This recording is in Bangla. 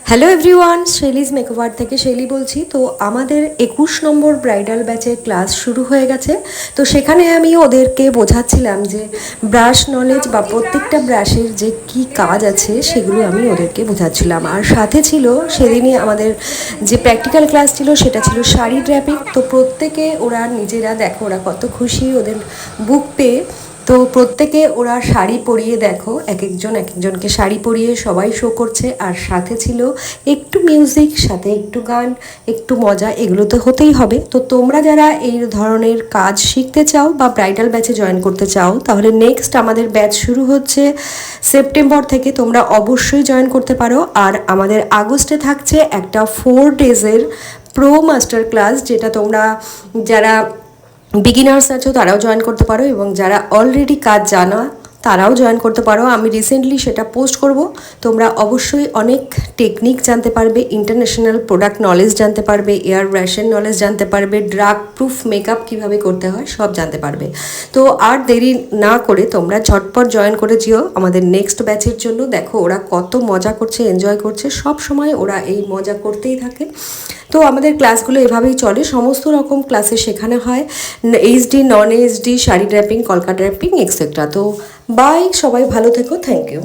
হ্যালো এভরিওয়ান, শেলিজ মেকওভার থেকে শেলি বলছি। তো আমাদের 21 নম্বর ব্রাইডাল ব্যাচের ক্লাস শুরু হয়ে গেছে। তো সেখানে আমি ওদেরকে বোঝাচ্ছিলাম যে ব্রাশ নলেজ বা প্রত্যেকটা ব্রাশের যে কি কাজ আছে সেগুলো আমি ওদেরকে বোঝাচ্ছিলাম। আর সাথে ছিল সেদিনই আমাদের যে প্র্যাকটিক্যাল ক্লাস ছিল, সেটা ছিল শাড়ি ড্র্যাপিং। তো প্রত্যেকে ওরা নিজেরা দেখো ওরা কত খুশি ওদের বুক পেয়ে। তো প্রত্যেকে ওরা শাড়ি পরিয়ে দেখো এক একজনকে শাড়ি পরিয়ে সবাই শো করছে। আর সাথে ছিল একটু মিউজিক, সাথে একটু গান, একটু মজা, এগুলো তো হতেই হবে। তো তোমরা যারা এই ধরনের কাজ শিখতে চাও বা ব্রাইডাল ব্যাচে জয়েন করতে চাও, তাহলে নেক্সট আমাদের ব্যাচ শুরু হচ্ছে সেপ্টেম্বর থেকে, তোমরা অবশ্যই জয়েন করতে পারো। আর আমাদের আগস্টে থাকছে একটা 4 ডেজের প্রো মাস্টার ক্লাস, যেটা তোমরা যারা বিগিনার্স আছো তারাও জয়েন করতে পারো এবং যারা অলরেডি কাজ জানা তারাও জয়েন করতে পারো। আমি রিসেন্টলি সেটা পোস্ট করব। তোমরা অবশ্যই অনেক টেকনিক জানতে পারবে, ইন্টারন্যাশনাল প্রোডাক্ট নলেজ জানতে পারবে, এয়ার ব্রাশের নলেজ জানতে পারবে, ড্রাগ প্রুফ মেকআপ কীভাবে করতে হয় সব জানতে পারবে। তো আর দেরি না করে তোমরা ঝটপট জয়েন করে যেও আমাদের নেক্সট ব্যাচের জন্য। দেখো ওরা কত মজা করছে, এনজয় করছে, সব সময় ওরা এই মজা করতেই থাকে। তো আমাদের ক্লাসগুলো এভাবেই চলে, সমস্ত রকম ক্লাসে শেখানো হয়, এইচডি, নন এইচডি, শাড়ি ড্র্যাপিং, কলকা ড্র্যাপিং, এক্সেট্রা। তো বাই, সবাই ভালো থেকো, থ্যাংক ইউ।